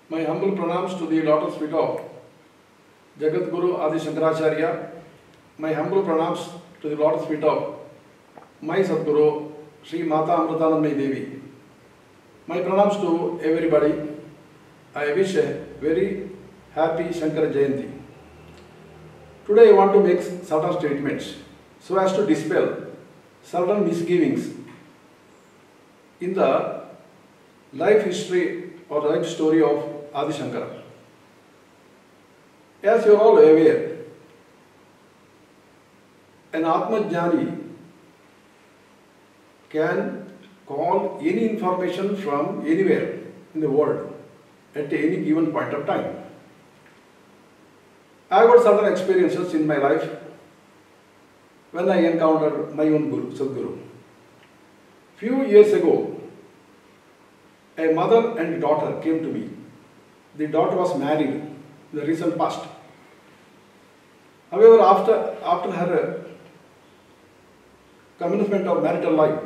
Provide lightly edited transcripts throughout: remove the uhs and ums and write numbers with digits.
My humble pranams to the lotus feet of Jagat Guru Adi Shankaracharya. My humble pranams to the lotus feet of my Sadguru Sri Mata Amritanandamayi Devi. My pranams to everybody. I wish a very happy Shankara Jayanti. Today I want to make certain statements so as to dispel certain misgivings in the life history or life story of Adi Shankara. As you are all aware, an Atma Jnani can call any information from anywhere in the world at any given point of time. I got certain experiences in my life when I encountered my own Guru, Sadguru. Few years ago, a mother and daughter came to me. The daughter was married in the recent past. However, after her commencement of marital life,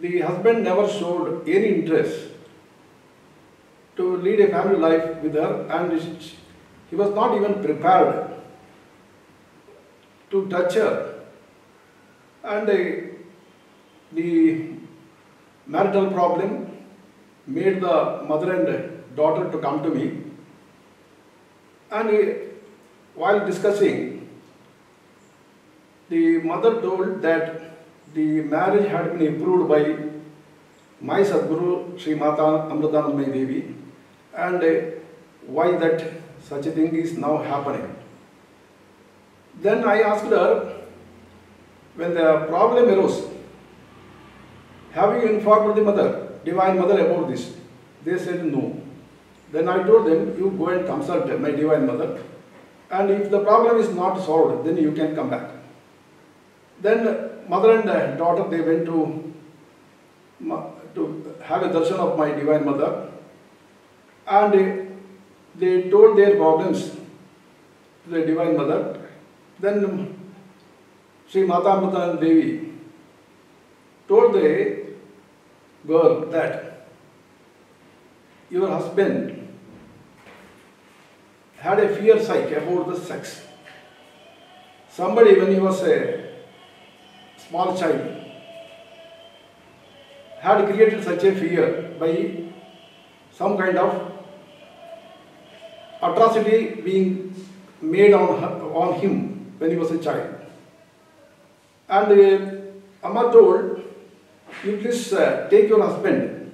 the husband never showed any interest to lead a family life with her, and he was not even prepared to touch her. And the marital problem made the mother and daughter to come to me, and while discussing, the mother told that the marriage had been approved by my Sadguru Sri Mata Amritanandamayi Devi, and why that such a thing is now happening. Then I asked her, when the problem arose, have you informed the mother, Divine Mother, about this? They said no. Then I told them, you go and consult my Divine Mother, and if the problem is not solved, then you can come back. Then mother and daughter, they went to have a darshan of my Divine Mother, and they told their problems to the Divine Mother. Then Sri Mata Amritanandamayi Devi told the girl that your husband had a fear psyche about the sex. Somebody, when he was a small child, had created such a fear by some kind of atrocity being made on him when he was a child. And Amma told, you please take your husband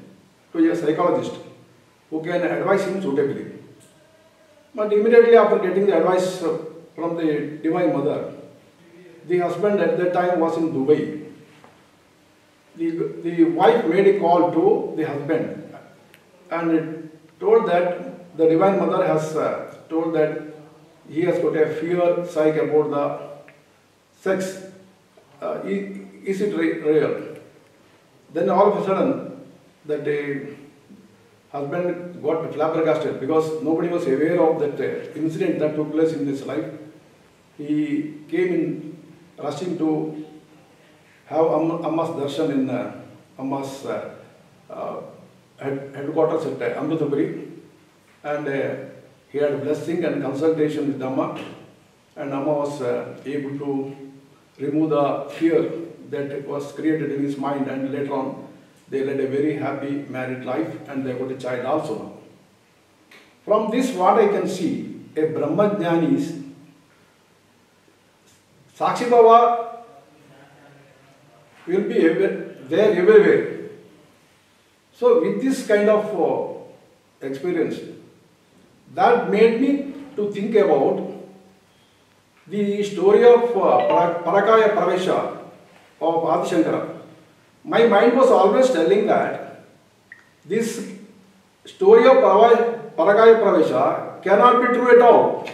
to a psychologist who can advise him suitably. But immediately after getting the advice from the Divine Mother, the husband at that time was in Dubai. The wife made a call to the husband and told that the Divine Mother has told that he has got a fear psyche about the sex. Is it real? Then all of a sudden, that husband got flabbergasted because nobody was aware of that incident that took place in his life. He came in rushing to have Amma's darshan in Amma's headquarters at Amritapuri, and he had blessing and consultation with Amma, and Amma was able to remove the fear that was created in his mind, and later on they led a very happy married life, and they got a child also now. From this, what I can see, a Brahmajnani is Sakshi Bhava will be there everywhere. So with this kind of experience, that made me to think about the story of Parakaya Pravesha of Adi Shankara. My mind was always telling that this story of Parakaya Pravesha cannot be true at all.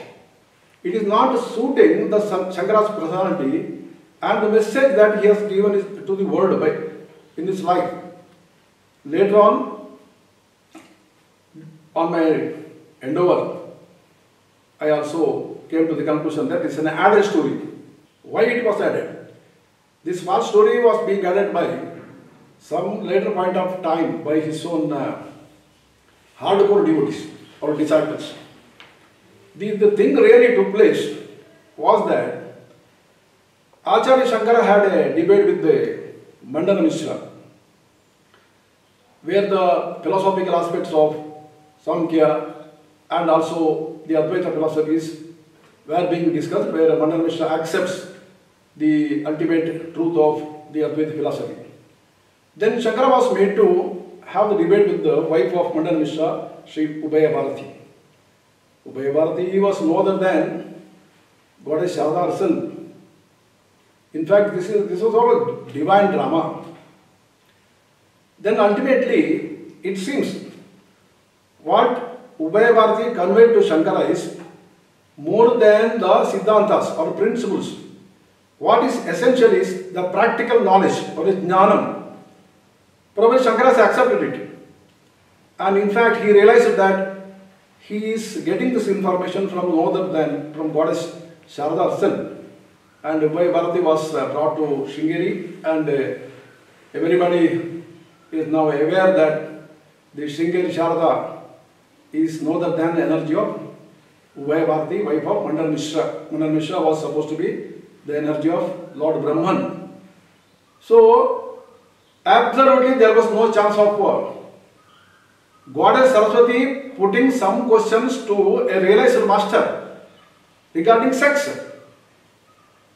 It is not suiting the Shankara's personality and the message that he has given to the world in his life. Later on my endeavor, I also came to the conclusion that it's an added story. Why it was added? This false story was being added by some later point of time by his own hardcore devotees or disciples. The thing really took place was that Acharya Shankara had a debate with the Mandana Mishra, where the philosophical aspects of Samkhya and also the Advaita philosophies were being discussed, where Mandana Mishra accepts the ultimate truth of the Advaita philosophy. Then Shankara was made to have the debate with the wife of Mandana Mishra, Sri Ubaya Bharati. Ubaya Bharati was no other than Goddess Sharada herself. In fact, this was all a divine drama. Then ultimately, it seems what Ubaya Bharati conveyed to Shankara is more than the Siddhantas or principles. What is essential is the practical knowledge or the Jnanam. Probably Shankara has accepted it. And in fact, he realized that he is getting this information from no other than from Goddess Sharada herself. And Ubaya Bharati was brought to Sringeri, and everybody is now aware that the Sringeri Sharada is no other than the energy of Ubaya Bharati, wife of Mandana Mishra. Mandana Mishra was supposed to be the energy of Lord Brahman. So, absolutely there was no chance of Goddess Saraswati putting some questions to a realized master regarding sex.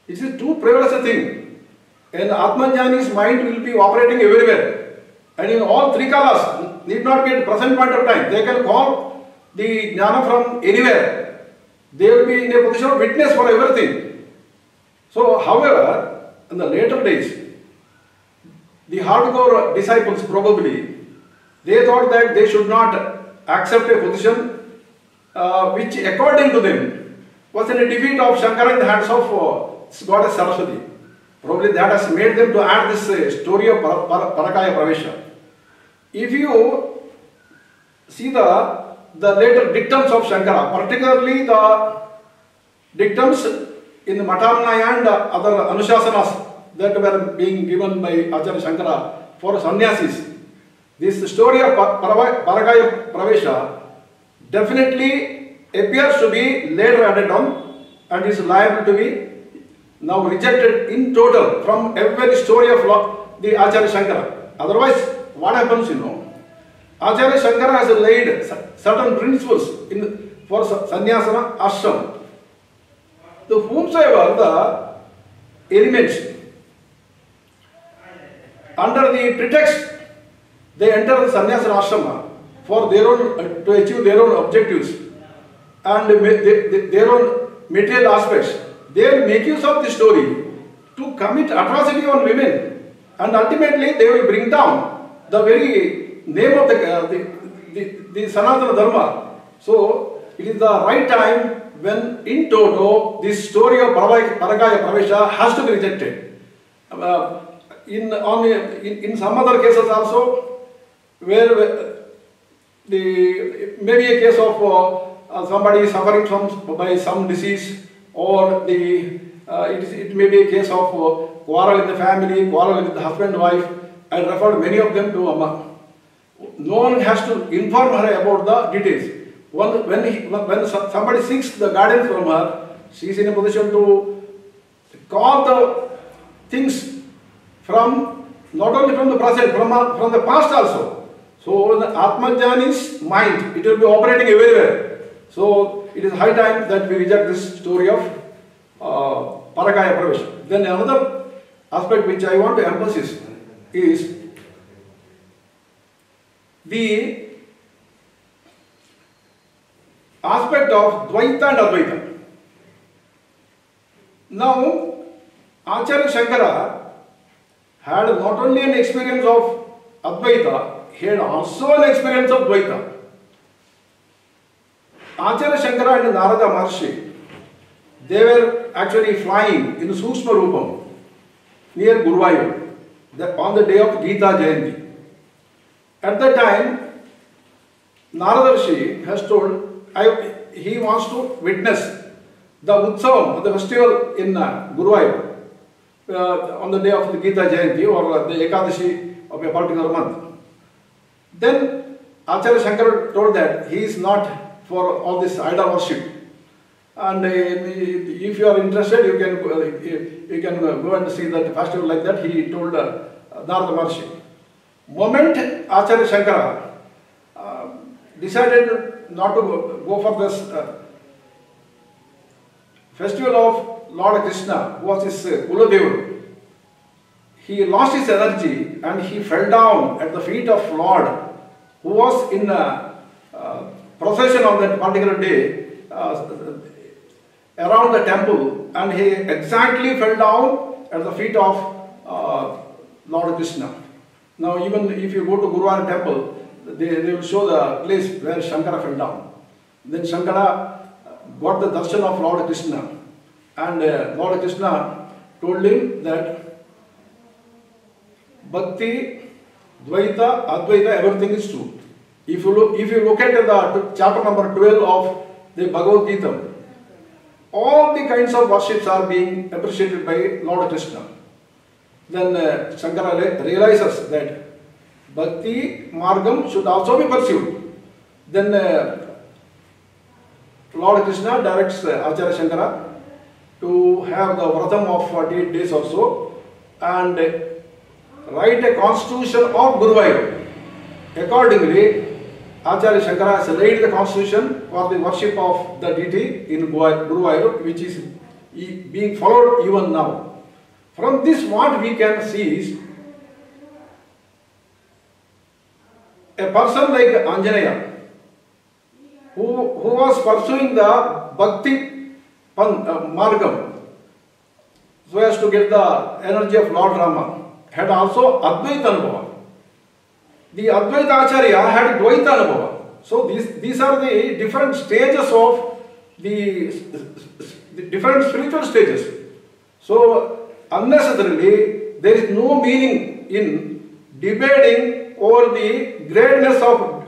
It is too frivolous a thing. An Atmanjani's mind will be operating everywhere. And in all three kalas, need not be at present point of time. They can call the jnana from anywhere. They will be in a position of witness for everything. So, however, in the later days, the hardcore disciples probably, they thought that they should not accept a position which according to them was in a defeat of Shankara in the hands of Goddess Saraswati. Probably that has made them to add this story of Parakaya Pravesha. If you see the later dictums of Shankara, particularly the dictums in the Matamnaya and other Anushasanas that were being given by Acharya Shankara for sannyasis, this story of Parakaya Pravesha definitely appears to be later added on and is liable to be now rejected in total from every story of the Acharya Shankara. Otherwise, what happens, Acharya Shankara has laid certain principles for sannyasana ashram. The whomsoever the elements, under the pretext, they enter the sannyasana ashrama for their own, to achieve their own objectives and their own material aspects. They will make use of the story to commit atrocity on women, and ultimately they will bring down the very name of the Sanatana Dharma. So it is the right time when in toto this story of Parakaya Pravesha has to be rejected. In some other cases also, where maybe a case of somebody suffering by some disease, or it may be a case of quarrel in the family, quarrel with the husband and wife. I referred many of them to Amma. No one has to inform her about the details. When somebody seeks the guidance from her, she is in a position to call the things from, not only from the present, from the past also. So the Atmajnani's mind, it will be operating everywhere. So it is high time that we reject this story of Parakaya Pravesha. Then another aspect which I want to emphasize is the aspect of Dvaita and Advaita. Now, Acharya Shankara had not only an experience of Advaita, he had also an experience of Dvaita. Acharya Shankara and Narada Maharshi, they were actually flying in Sukshma Rupam near Guruvayur on the day of Gita Jayanti. At that time, Narada Rishi has told he wants to witness the Utsavam, the festival in Guruvayur on the day of the Gita Jayanti or the Ekadashi of a particular month. Then Acharya Shankara told that he is not for all this idol worship. And if you are interested, you can go and see that festival like that. He told Narada Maharshi. Moment Acharya Shankara decided not to go for this festival of Lord Krishna, who was his Kuladeva. He lost his energy and he fell down at the feet of Lord, who was in a procession on that particular day around the temple, and he exactly fell down at the feet of Lord Krishna. Now, even if you go to Guruvayur temple, they will show the place where Shankara fell down. Then Shankara got the darshan of Lord Krishna, and Lord Krishna told him that Bhakti, Dvaita, Advaita, everything is true. If you look at the chapter number 12 of the Bhagavad Gita, all the kinds of worships are being appreciated by Lord Krishna. Then Shankara realizes that Bhakti Margam should also be pursued. Then Lord Krishna directs Acharya Shankara to have the vratam of 48 days or so and write a constitution of Guruvayur. Accordingly, Acharya Shankara has laid the constitution for the worship of the deity in Guruvayur, which is being followed even now. From this, what we can see is a person like Anjaneya, who was pursuing the Bhakti Margam so as to get the energy of Lord Rama, had also Advaita Anubhava. The Advaita Acharya had Dvaita Anubhava. So these are the different stages of the different spiritual stages. So unnecessarily there is no meaning in debating over the greatness of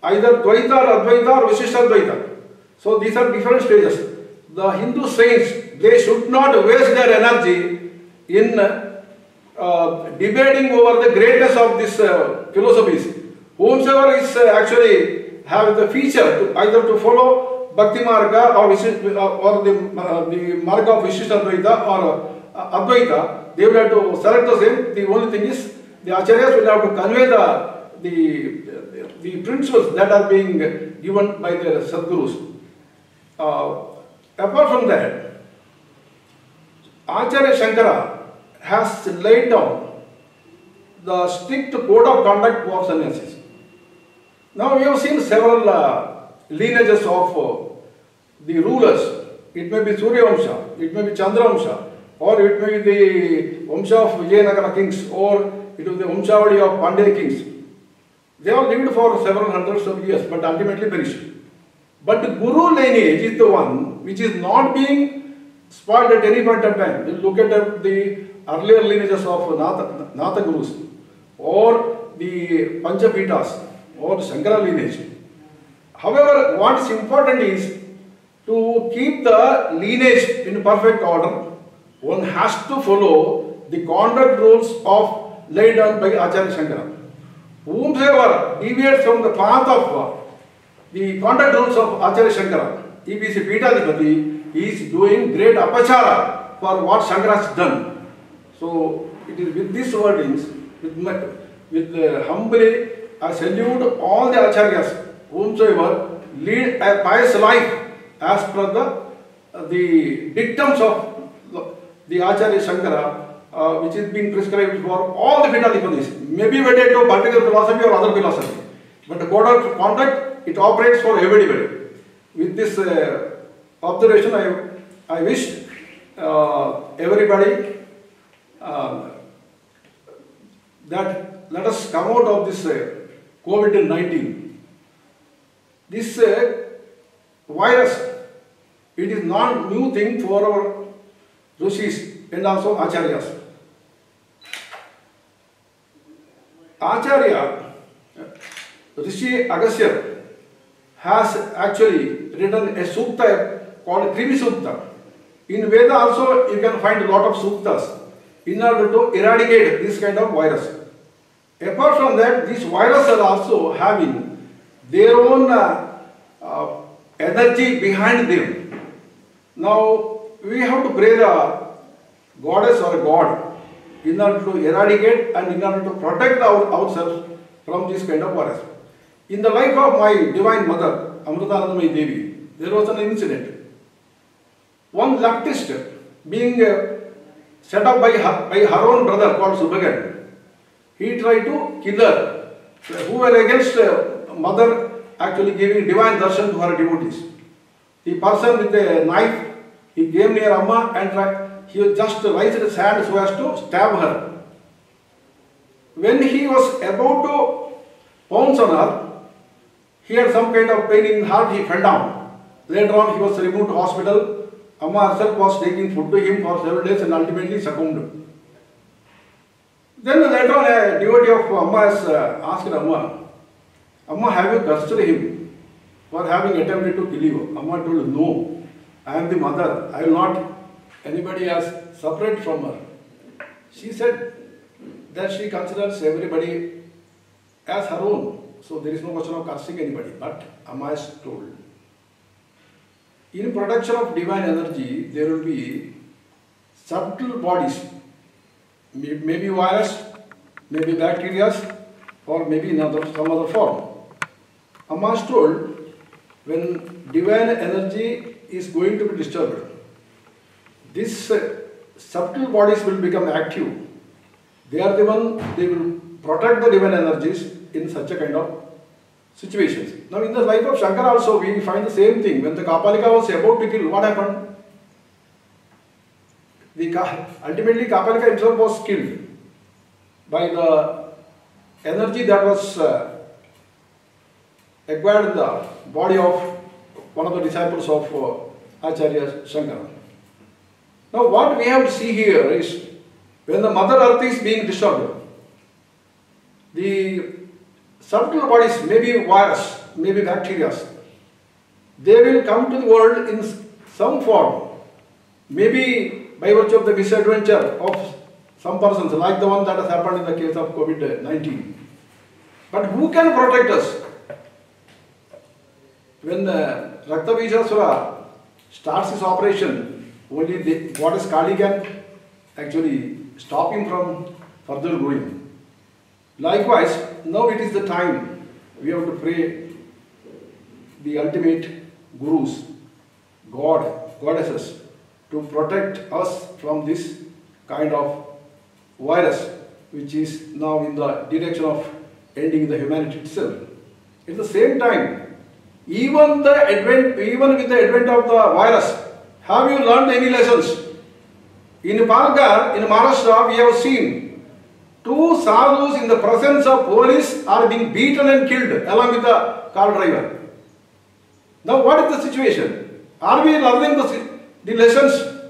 either Dvaita or Advaita or Vishishta Advaita. So these are different stages. The Hindu saints, they should not waste their energy in debating over the greatness of these philosophies. Whomsoever is actually have the feature to either to follow Bhakti Marga or the Marga of Vishishta Advaita or Advaita, they will have to select the same. The only thing is the Acharyas will have to convey the principles that are being given by their Sadgurus. Apart from that, Acharya Shankara has laid down the strict code of conduct for sannyasis. Now we have seen several lineages of the rulers. It may be Surya Vamsha, it may be Chandra Vamsha, or it may be the Vamsha of Vijayanagara kings, or it will be the Vamshavali of Pandya kings. They all lived for several hundreds of years, but ultimately perished. But the Guru lineage is the one which is not being spoiled at any point of time. You look at the earlier lineages of Natha Gurus, or the Panchapitas, or the Shankara lineage. However, what is important is to keep the lineage in perfect order. One has to follow the conduct rules of laid down by Acharya Shankara. Whomsoever deviates from the path of the conduct rules of Acharya Shankara, if he is a Pitadipati, he is doing great apachara for what Shankara has done. So it is with these wordings, with humbly I salute all the Acharyas whomsoever lead a pious life as per the dictums of the Acharya Shankara, which is being prescribed for all the Pitadipatis, maybe wedded to particular philosophy or other philosophy. But the code of conduct, it operates for everybody. With this observation, I wish everybody that let us come out of this COVID-19. This virus, it is not new thing for our Rishis and also Acharyas. Acharya, Rishi Agastya, has actually written a sukta called Krimi Sukta. In Veda also you can find a lot of suktas in order to eradicate this kind of virus. Apart from that, this virus are also having their own energy behind them. Now, we have to pray the goddess or god in order to eradicate and in order to protect ourselves from this kind of virus. In the life of my divine mother, Amrutanandamayi Devi, there was an incident. One leftist being set up by her own brother called Subhagan, he tried to kill her, who were against mother actually giving divine darshan to her devotees. The person with the knife, he came near Amma and he just raised his hand so as to stab her. When he was about to pounce on her, he had some kind of pain in heart, he fell down. Later on, he was removed to hospital. Amma herself was taking food to him for several days and ultimately succumbed. Then later on, a devotee of Amma has asked Amma, Amma, have you cursed him for having attempted to kill you? Amma told, no, I am the mother. I will not anybody as separate from her. She said that she considers everybody as her own. So there is no question of cursing anybody. But Amma has told, in production of divine energy, there will be subtle bodies, maybe virus, maybe bacteria, or maybe in some other form. Amma has told, when divine energy is going to be disturbed, these subtle bodies will become active. They are the one, they will protect the divine energies in such a kind of situations. Now in the life of Shankara also we find the same thing. When the Kapalika was about to kill, what happened? Ultimately Kapalika himself was killed by the energy that was acquired in the body of one of the disciples of Acharya Shankara. Now what we have to see here is, when the Mother Earth is being disturbed, the subtle bodies, maybe virus, maybe bacteria, they will come to the world in some form, maybe by virtue of the misadventure of some persons, like the one that has happened in the case of COVID-19. But who can protect us? When Raktabijasura starts his operation, only the goddess Kali can actually stop him from further going. Likewise, now it is the time we have to pray the ultimate gurus, goddesses, to protect us from this kind of virus which is now in the direction of ending the humanity itself. At the same time, even with the advent of the virus, have you learned any lessons? In Palghar, in Maharashtra, we have seen 2 sadhus in the presence of police are being beaten and killed along with the car driver. Now what is the situation? Are we learning the lessons?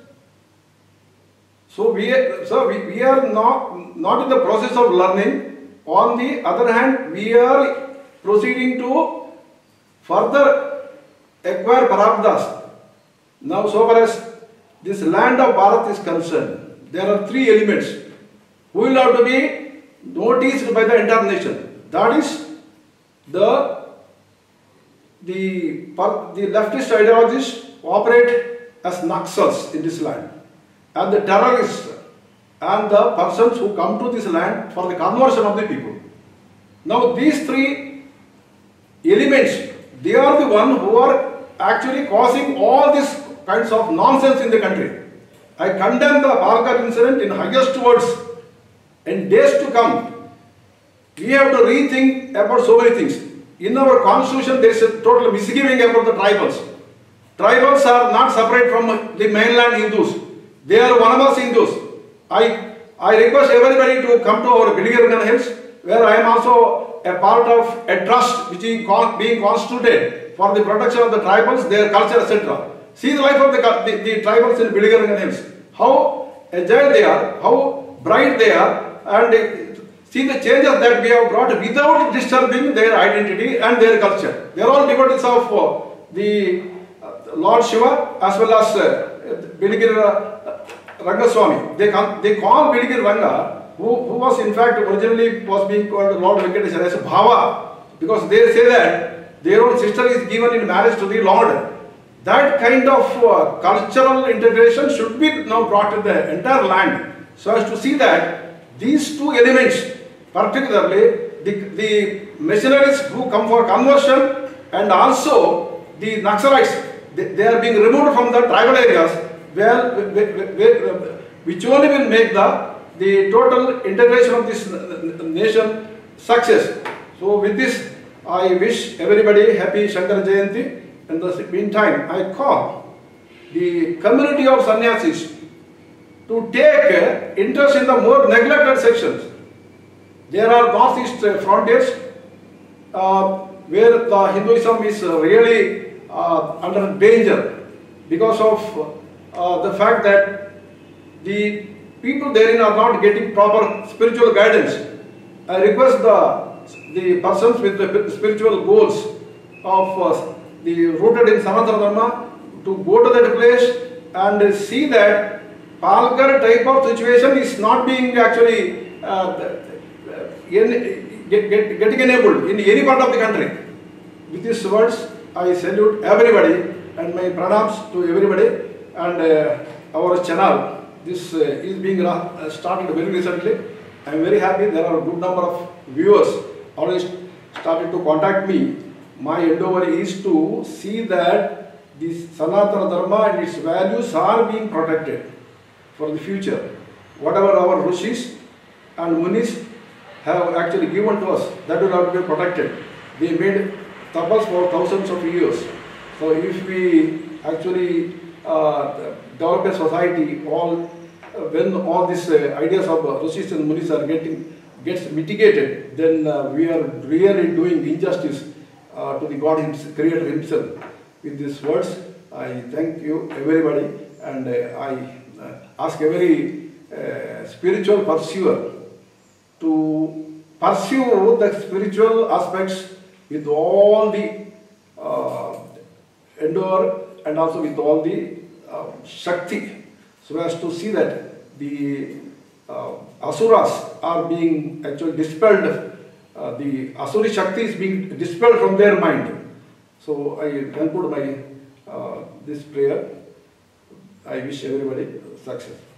So we are not in the process of learning. On the other hand, we are proceeding to further acquire prarabdhas. Now so far as this land of Bharat is concerned, there are 3 elements who will have to be noticed by the entire nation. That is the leftist ideologists operate as Naxals in this land, and the terrorists and the persons who come to this land for the conversion of the people. Now these 3 elements, they are the ones who are actually causing all these kinds of nonsense in the country. I condemn the Palghar incident in highest words. In days to come, we have to rethink about so many things. In our constitution, there is a total misgiving about the tribals. Tribals are not separate from the mainland Hindus. They are one of us Hindus. I request everybody to come to our Bilgirangan Hills, where I am also a part of a trust which is being constituted for the protection of the tribals, their culture, etc. See the life of the tribals in Bilgirangan Hills. How agile they are, how bright they are, and see the changes that we have brought without disturbing their identity and their culture. They are all devotees of the Lord Shiva as well as Biligiri Rangaswamy. They call Biligiri Ranga, who was in fact originally was being called Lord Venkateswara, as Bhava, because they say that their own sister is given in marriage to the Lord. That kind of cultural integration should be now brought to the entire land, so as to see that these two elements, particularly the missionaries who come for conversion and also the Naxalites, they are being removed from the tribal areas, which only will make the total integration of this nation success. So with this, I wish everybody happy Shankara Jayanti. In the meantime, I call the community of sannyasis to take interest in the more neglected sections. There are northeast frontiers where the Hinduism is really under danger because of the fact that the people therein are not getting proper spiritual guidance. I request the persons with the spiritual goals of rooted in Sanatana Dharma to go to that place and see that Palghar type of situation is not being actually getting enabled in any part of the country. With these words, I salute everybody and my pranams to everybody. And our channel, this is being started very recently. I am very happy. There are a good number of viewers already started to contact me. My endeavor is to see that this Sanatana Dharma and its values are being protected for the future. Whatever our rishis and munis have actually given to us, that will have to be protected. They made tapas for thousands of years. So if we actually develop a society, when all these ideas of rishis and munis are gets mitigated, then we are really doing injustice to the God Creator Himself. With these words, I thank you everybody, and I ask every spiritual pursuer to pursue the spiritual aspects with all the endeavor and also with all the Shakti, so as to see that the Asuras are being actually dispelled. The Asuri Shakti is being dispelled from their mind. So I conclude my this prayer. I wish everybody success.